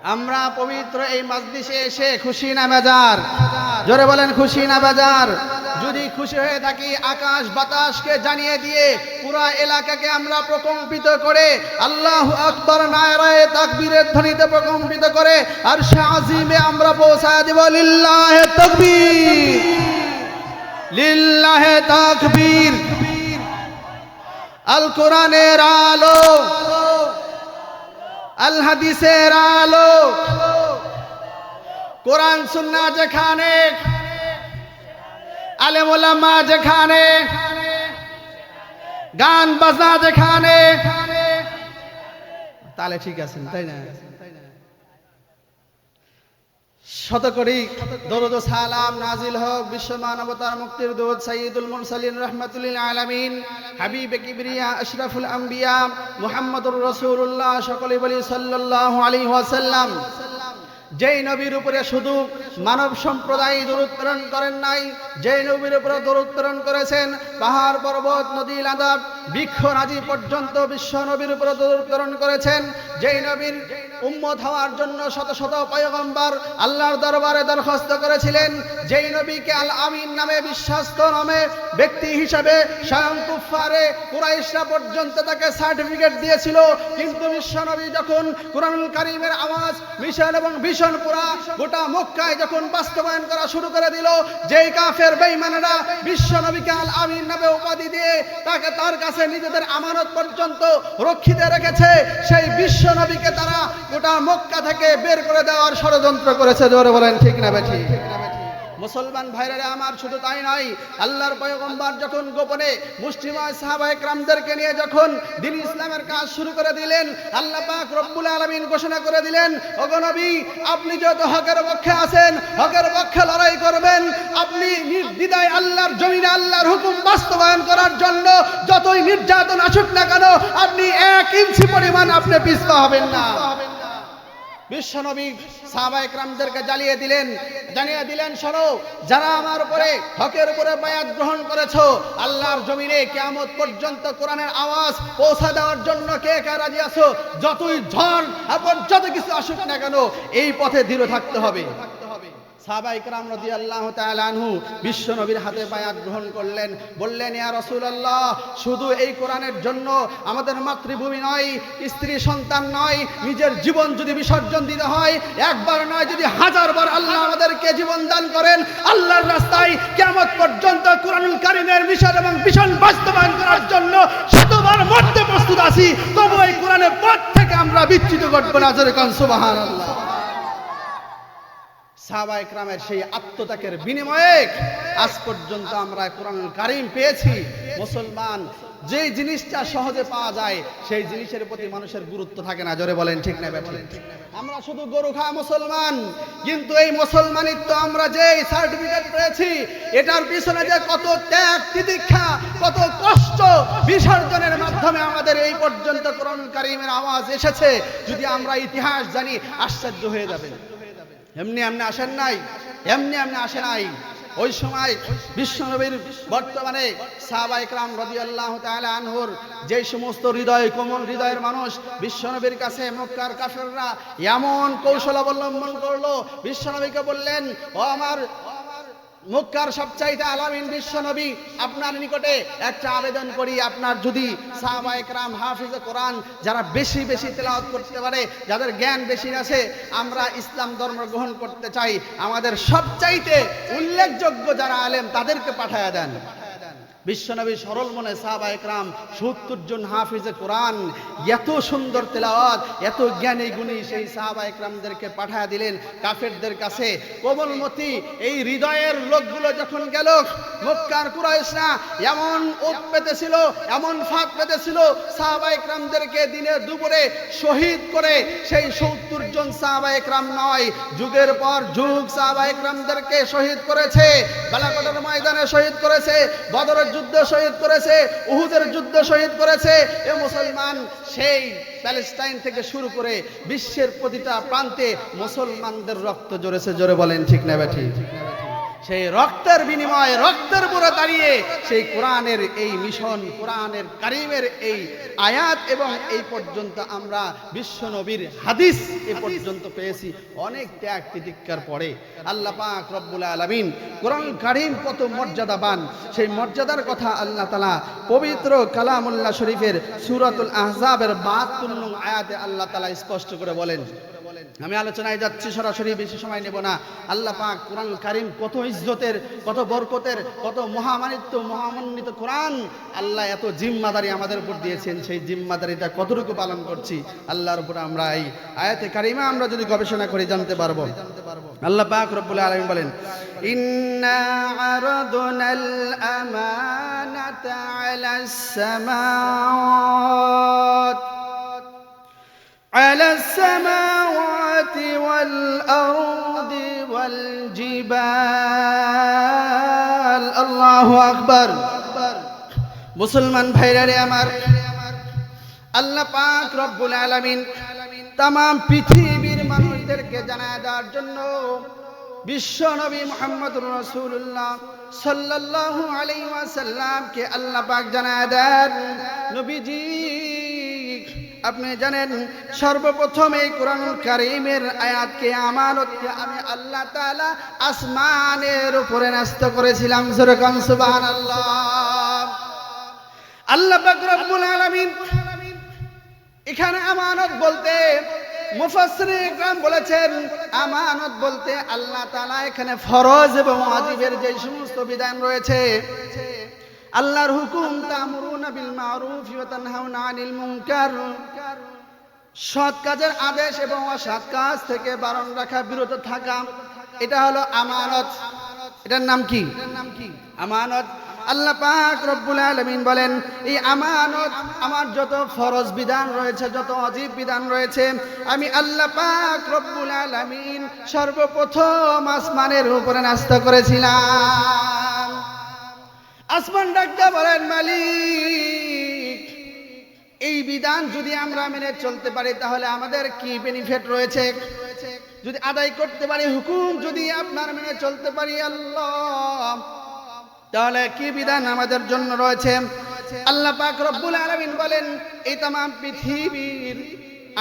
আমরা পবিত্র এই মজলিসে এসে খুশি না বেজার? জোরে বলেন খুশি না বেজার? যদি খুশি হয়ে থাকি আকাশ বাতাসকে জানিয়ে দিয়ে পুরা এলাকাকে আমরা প্রকম্পিত করে আল্লাহু আকবার নারায়ে তাকবীরের ধ্বনিতে প্রকম্পিত করে আরশে আজিমে আমরা পৌঁছায় দেব। লিল্লাহে তাকবীর, লিল্লাহে তাকবীর। আল কোরআনের আলো, আল হাদিসের আলো, কোরআন সুন্নাহ যেখানে, আলেম ওলামা যেখানে, গান বাজনা যেখানে, তাহলে ঠিক আছেন তাই না? শতকোটি দরুদ ও সালাম নাজিল হোক বিশ্ব মানবতার মুক্তির দূত সাইয়্যিদুল মুরসালিন রাহমাতুল আলামিন হাবিবে কিবরিয়া আশরাফুল আম্বিয়া মুহাম্মদুর রাসূলুল্লাহ। সকলে বলি সাল্লাল্লাহু আলাইহি ওয়াসাল্লাম। যেই নবীর উপরে শুধু মানব সম্প্রদায় দরুদ প্রেরণ করেন নাই, যেই নবীর উপরে দরুদ প্রেরণ করেছেন পাহাড় পর্বত নদী লাদাখ বৃক্ষ রাজি পর্যন্ত বিশ্ব নবীর উপরে দরুদ প্রেরণ করেছেন। যেই নবীর উম্মত হওয়ার জন্য শত শত পয়গম্বর আল্লাহর দরবারে দরখাস্ত করেছিলেন, যেই নবীকে আল আমিন নামে বিশ্বস্ত নামে ব্যক্তি হিসাবে স্বয়ং কুফারে কুরাইশরা পর্যন্ত তাকে সার্টিফিকেট দিয়েছিল, কিন্তু বিশ্ব নবী যখন কুরআনুল কারীমের আওয়াজ মিশন এবং ভীষণ পুরা গোটা মক্কায় যখন বাস্তবায়ন করা শুরু করে দিল, যেই কাফের বেঈমানেরা বিশ্ব নবীকে আল আমিন নামে উপাধি দিয়ে তাকে তার কাছে নিজেদের আমানত পর্যন্ত রক্ষিত রেখেছে, সেই বিশ্ব নবীকে তারা গোটা মক্কা থেকে বের করে দেওয়ার ষড়যন্ত্র করেছে। জোরে বলেন ঠিক না বেঠিক? মুসলমান ভাইরা আমার, শুধু তাই নয়, আল্লাহর পয়গম্বর যখন গোপনে মুসলিমান সাহাবায়ে কেরামদেরকে নিয়ে যখন দ্বীন ইসলামের কাজ শুরু করে দিলেন, আল্লাহ পাক রব্বুল আলামিন ঘোষণা করে দিলেন, ওগো নবী, আপনি যত হকের পক্ষে আছেন, হকের পক্ষে লড়াই করবেন, আপনি নির্দ্বিধায় আল্লাহর জমিনে আল্লাহর হুকুম বাস্তবায়ন করার জন্য যতই নির্যাতন আসুক না কেন, আপনি 1 ইঞ্চি পরিমাণ আপনি পিছপা হবেন না। বিশ্বনবী সাহাবায়ে কেরামদেরকে জানিয়ে দিলেন, শোনো, যারা আমার উপরে হকের উপরে বায়াত গ্রহণ করেছো, আল্লাহর জমিনে কিয়ামত পর্যন্ত কোরআনের আওয়াজ পৌঁছা দেওয়ার জন্য কে কে রাজি আছো? যতই ঝড় আর যত কিছু আসুক না কেন, এই পথে দৃঢ় থাকতে হবে। সাহাবায়ে কেরাম রাদিয়াল্লাহু তাআলা আনহু বিশ্ব নবীর হাতে বায়াত গ্রহণ করলেন, বললেন, ইয়া রাসূলুল্লাহ, শুধু এই কোরআনের জন্য আমাদের মাতৃভূমি নয়, স্ত্রী সন্তান নয়, নিজের জীবন যদি বিসর্জন দিতে হয়, একবার নয়, যদি 1000 বার আল্লাহ আমাদেরকে জীবন দান করেন, আল্লাহর রাস্তায় কিয়ামত পর্যন্ত কোরআনুল কারীমের মিশন এবং ভীষণ বাস্তবায়ন করার জন্য শতবার মরতে প্রস্তুত আছি, তবু এই কোরআনের পথ থেকে আমরা বিচ্যুত করব না। জোরে কোন সুবহানাল্লাহ। সাহাবায়ে কেরামের সেই আত্মত্যাগের বিনিময়ে আজ পর্যন্ত আমরা কোরআনুল কারীম পেয়েছি। মুসলমান যেই জিনিসটা সহজে পাওয়া যায়, সেই জিনিসের প্রতি মানুষের গুরুত্ব থাকে না। জোরে বলেন ঠিক না বেঠিক? আমরা শুধু গরু খাওয়া মুসলমান, কিন্তু এই মুসলমানিত্ব আমরা যে সার্টিফিকেট পেয়েছি, এটার পিছনে যে কত ত্যাগ তিতিক্ষা, কত কষ্ট বিসর্জনের মাধ্যমে আমাদের এই পর্যন্ত কোরআনুল কারীমের আওয়াজ এসেছে, যদি আমরা ইতিহাস জানি আশ্চর্য হয়ে যাবেন। এমনি আসেন নাই, এমনি আসে নাই। ওই সময় বিশ্বনবীর বর্তমানে সাহাবায়ে কেরাম রাদিয়াল্লাহু তাআলা আনহুর যে সমস্ত কোমল হৃদয়ের মানুষ বিশ্বনবীর কাছে মক্কার কাফেররা এমন কৌশল অবলম্বন করলো, বিশ্বনবীকে বললেন, ও আমার মক্কার সবচাইতে আলামিন বিশ্বনবী, আপনার নিকটে একটা আবেদন করি, আপনার যদি সাহাবায়ে কেরাম হাফিজে কোরআন যারা বেশি তেলাওয়াত করতে পারে, যাদের জ্ঞান বেশি আছে, আমরা ইসলাম ধর্ম গ্রহণ করতে চাই, আমাদের সবচাইতে উল্লেখযোগ্য যারা আলেম তাদেরকে পাঠায়া দেন। বিশ্বনবী সরল মনে সাহাবায়ে কেরাম 70 জন হাফিজে কোরআন, এত সুন্দর তেলাওয়াত, এত জ্ঞানী গুণী সেই সাহাবায়ে কেরামদেরকে পাঠায়া দিলেন কাফেরদের কাছে। কোমলমতি এই হৃদয়ের লোকগুলো যখন গেল, মক্কার কুরাইশরা এমন ওপ পেতেছিল, এমন ফাঁক পেতেছিল, সাহাবায়ে কেরামদেরকে দিনে দুপুরে শহীদ করে সেই 70 জন সাহাবায়ে কেরাম নয়, যুগের পর যুগ সাহাবায়ে কেরামদেরকে শহীদ করেছে। বালাকোটের ময়দানে শহীদ করেছে, বদরের যুদ্ধে শহীদ করেছে, উহুদের যুদ্ধে শহীদ করেছে। এ মুসলমান, সেই প্যালেস্টাইন থেকে শুরু করে বিশ্বের প্রতিটা প্রান্তে মুসলমানদের রক্ত ঝরেছে। জোরে বলেন ঠিক না বেঠিক? সেই রক্তের বিনিময়ে রক্তের উপরে দাঁড়িয়ে সেই কোরআনের এই মিশন, কোরআনের কারিমের এই আয়াত এবং এই পর্যন্ত আমরা বিশ্ব নবীর হাদিস এ পর্যন্ত পেয়েছি। অনেক ত্যাগ তিতিক্ষার পরে আল্লাহ পাক রব্বুল আলামিন কোরআন কারিম কত মর্যাদাবান, সেই মর্যাদার কথা আল্লাহ তাআলা পবিত্র কালামুল্লাহ শরীফের সূরাতুল আহজাবের 72 নং আয়াতে আল্লাহ তাআলা স্পষ্ট করে বলেন। আমি আলোচনায় যাচ্ছি, সরাসরি বেশি সময় নেব না। আল্লাহ পাক কোরআন কারিম কত ইজ্জতের, কত বরকতের, কত মহামানিত্য মহামান্বিত কোরআন আল্লাহ এত জিম্মাদারি আমাদের উপর দিয়েছেন। সেই জিম্মাদারিটা কতটুকু পালন করছি আল্লাহর উপর আমরা এই আয়াতে কারিমা আমরা যদি গবেষণা করে জানতে পারবো। আল্লাহ পাক রব্বুল আলামিন বলেন, ইন্না আরাদনাল আমানাতা আলাস সামাওয়াত على السماوات والأرض والجبال الله أكبر মুসলমান ভাইরা রে আমার, আল্লাহ পাক রব্বুল আলামিন तमाम পৃথিবীর মানুষদেরকে জানায় দেওয়ার জন্য বিশ্ব নবী মুহাম্মদুর রাসূলুল্লাহ সাল্লাল্লাহু আলাইহি ওয়াসাল্লাম কে আল্লাহ পাক জানায় দেন, নবীজি আপনি জানেন সর্বপ্রথম এই কোরআনুল কারীমের আয়াতকে আমানতকে আমি আল্লাহ তাআলা আসমানের উপরে ন্যস্ত করেছিলাম। যেরকম সুবহানাল্লাহ। আল্লাহ পাক রব্বুল আলামিন এখানে আমানত বলতে মুফাসসিরিন ইকরাম বলেছেন, আমানত বলতে আল্লাহ তাআলা এখানে ফরজ এবং ওয়াজিবের যে সমস্ত বিধান রয়েছে, আল্লাহর হুকুম তা'মুরুনা বিল মা'রুফ ওয়া তানহাউনা আনিল মুনকার, সৎ কাজের আদেশ এবং অসৎ কাজ থেকে বারণ রাখা, বিরত থাকা, এটা হলো আমানত। এটার নাম কি? আমানত। আল্লাহ পাক রব্বুল আলামিন বলেন, এই আমানত আমার যত ফরজ বিধান রয়েছে, যত ওয়াজিব বিধান রয়েছে, আমি আল্লাহ পাক রব্বুল আলামিন সর্বপ্রথম আসমানের উপরে ন্যস্ত করেছিলাম। আসমান ডাকতে বলেন, মালিক এই বিধান যদি আমরা মেনে চলতে পারি তাহলে আমাদের কি বেনিফিট রয়েছে, যদি আদায় করতে পারি, হুকুম যদি আপনার মেনে চলতে পারি আল্লাহ, তাহলে কি বিধান আমাদের জন্য রয়েছে। আল্লাহ পাক রব্বুল আলামিন বলেন, এই तमाम পৃথিবীর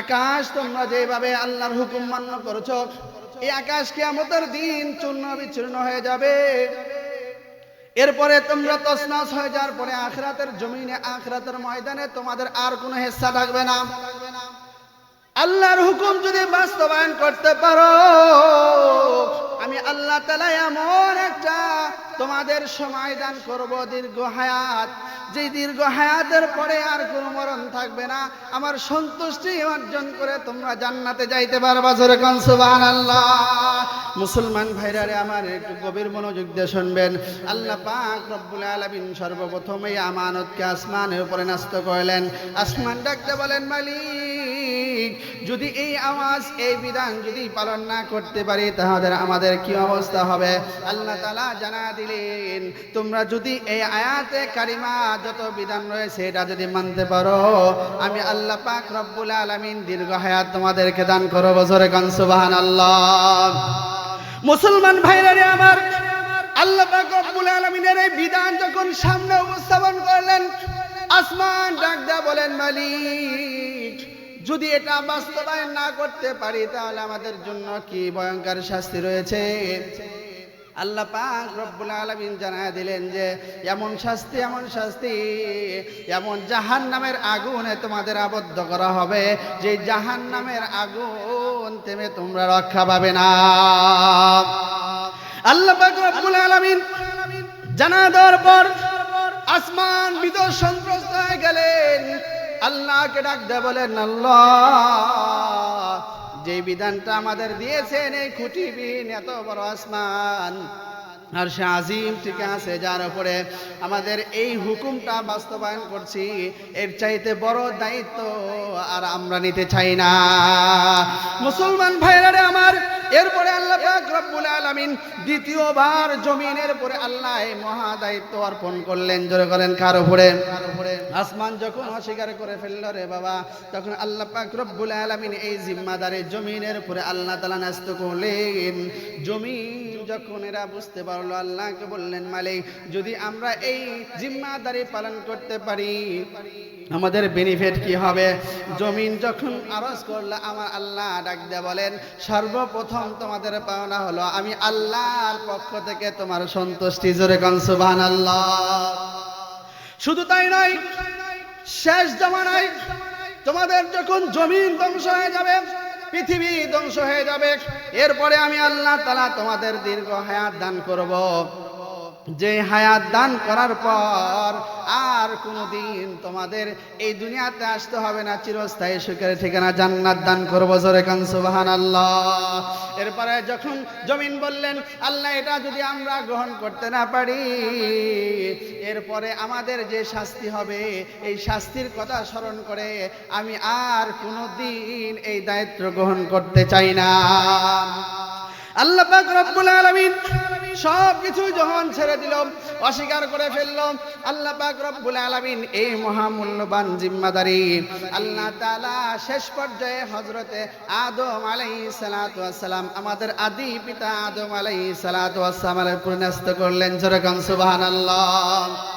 আকাশ তোমরা যেভাবে আল্লাহর হুকুম মান্য করেছো, এই আকাশ কিয়ামতের দিন চূর্ণ বিচূর্ণ হয়ে যাবে। এরপরে তোমরা তছনছ হয়ে যাওয়ার পরে আখিরাতের জমিনে, আখিরাতের ময়দানে তোমাদের আর কোনো হিস্সা থাকবে না। আল্লাহর হুকুম যদি বাস্তবায়ন করতে পারো, আমি আল্লাহ তাআলা এমন একটা তোমাদের সময় দান করব, দীর্ঘ হায়াত, যে দীর্ঘ হায়াতের পরে আর কোনো মরণ থাকবে না। আমার সন্তুষ্টি অর্জন করে তোমরা জান্নাতে যাইতে পারবা। জোরে কোন সুবহানাল্লাহ। মুসলমান ভাইরা রে আমার, একটু গভীর মনোযোগ দিয়ে শুনবেন। আল্লাহ পাক রব্বুল আলামিন সর্বপ্রথম এই আমানতকে আসমানের উপরে ন্যস্ত করলেন। আসমান ডাকতে বলেন, মালিক যদি এই আওয়াজ, এই বিধান যদি পালন না করতে পারি তাহলে আমাদের কি অবস্থা হবে। আল্লাহ তাআলা জানা দিলেন, তোমরা যদি এই আয়াতে কারিমা যত বিধান রয়েছে এটা যদি মানতে পারো, আমি আল্লাহ পাক রব্বুল আলামিন দীর্ঘ হায়াত তোমাদেরকে দান করব। জোরে কান সুবহানাল্লাহ। মুসলমান ভাইরা রে আমার, আল্লাহ পাক রব্বুল আলামিনের এই বিধান যখন সামনে উপস্থাপন করলেন, আসমান ডাক দেয়া বলেন, মালিক যদি এটা বাস্তবায়ন না করতে পারি তাহলে আমাদের জন্য কি ভয়ঙ্কর শাস্তি রয়েছে। আল্লাহ পাক রব্বুল আলামিন জানায় দিলেন যে এমন শাস্তি, এমন শাস্তি, এমন জাহান্নামের আগুনে তোমাদের আবদ্ধ করা হবে যে জাহান্নামের আগুন থেকে তোমরা রক্ষা পাবে না। আল্লাহ পাক রব্বুল আলামিন জানা দেওয়ার পর আসমান বিদর সন্ত্রস্ত হয়ে গেলেন। আল্লাহকে ডাক দিয়ে বলেন, আল্লাহ যে বিধানটা আমাদের দিয়েছেন, এই খুঁটিবিহীন এত বড় আসমান আর সে আজিম ঠিক আছে, যার উপরে আমাদের এই হুকুমটা বাস্তবায়ন করছি, এর চাইতে বড় দায়িত্ব আর আমরা নিতে চাই না। মুসলমান ভাইরা রে আমার, এরপরে আল্লাহ পাক রব্বুল আলামিন দ্বিতীয়বার জমিনের উপরে আল্লাহ এই মহা দায়িত্ব অর্পণ করলেন। জোরে করেন, কার উপরে? আসমান যখন অস্বীকার করে ফেলল রে বাবা, তখন আল্লাহ পাক রব্বুল আলামিন এই জিম্মাদারি জমিনের উপরে আল্লাহ তাআলা ন্যস্ত করলেন। জমিন যখন এরা বুঝতে পারলো, আল্লাহকে বললেন, মালিক যদি আমরা এই জিম্মাদারি পালন করতে পারি আমাদের বেনিফিট কি হবে? জমিন যখন আরজ করলো, আমার আল্লাহ ডাক দিয়ে বলেন, সর্বপ্রথম তোমাদের পাওনা হলো আমি আল্লাহর পক্ষ থেকে তোমার সন্তুষ্টি। জোরে কান সুবহানাল্লাহ। শুধু তাই নয়, শেষ জামানায় তোমাদের যখন জমিন ধ্বংস হয়ে যাবে, পৃথিবী ধ্বংস হয়ে যাবে, এরপরে আমি আল্লাহ তাআলা তোমাদের দীর্ঘ হায়াত দান করব। যে হায়াত দান করার পর আর কোনোদিন তোমাদের এই দুনিয়াতে আসতে হবে না, চিরস্থায়ী সুখের ঠিকানা জান্নাত দান করব। জোরে কান সুবহানাল্লাহ। এরপরে যখন জমিন বললেন, আল্লাহ এটা যদি আমরা গ্রহণ করতে না পারি, এরপরে আমাদের যে শাস্তি হবে, এই শাস্তির কথা স্মরণ করে আমি আর কোনোদিন এই দায়িত্ব গ্রহণ করতে চাই না। আল্লাহ পাক রব্বুল আলামিন সব কিছু যখন ছেড়ে দিল, অস্বীকার করে ফেলল, আল্লাহ পাক রব্বুল আলামিন এই মহামূল্যবান জিম্মাদারি আল্লাহ তাআলা শেষ পর্যায়ে হযরতে আদম আলাইহিস সালাতু ওয়াস সালাম, আমাদের আদি পিতা আদম আলাইহিস সালাতু ওয়াস সালামের উপর ন্যস্ত করলেন। জোরে কান সুবহানাল্লাহ।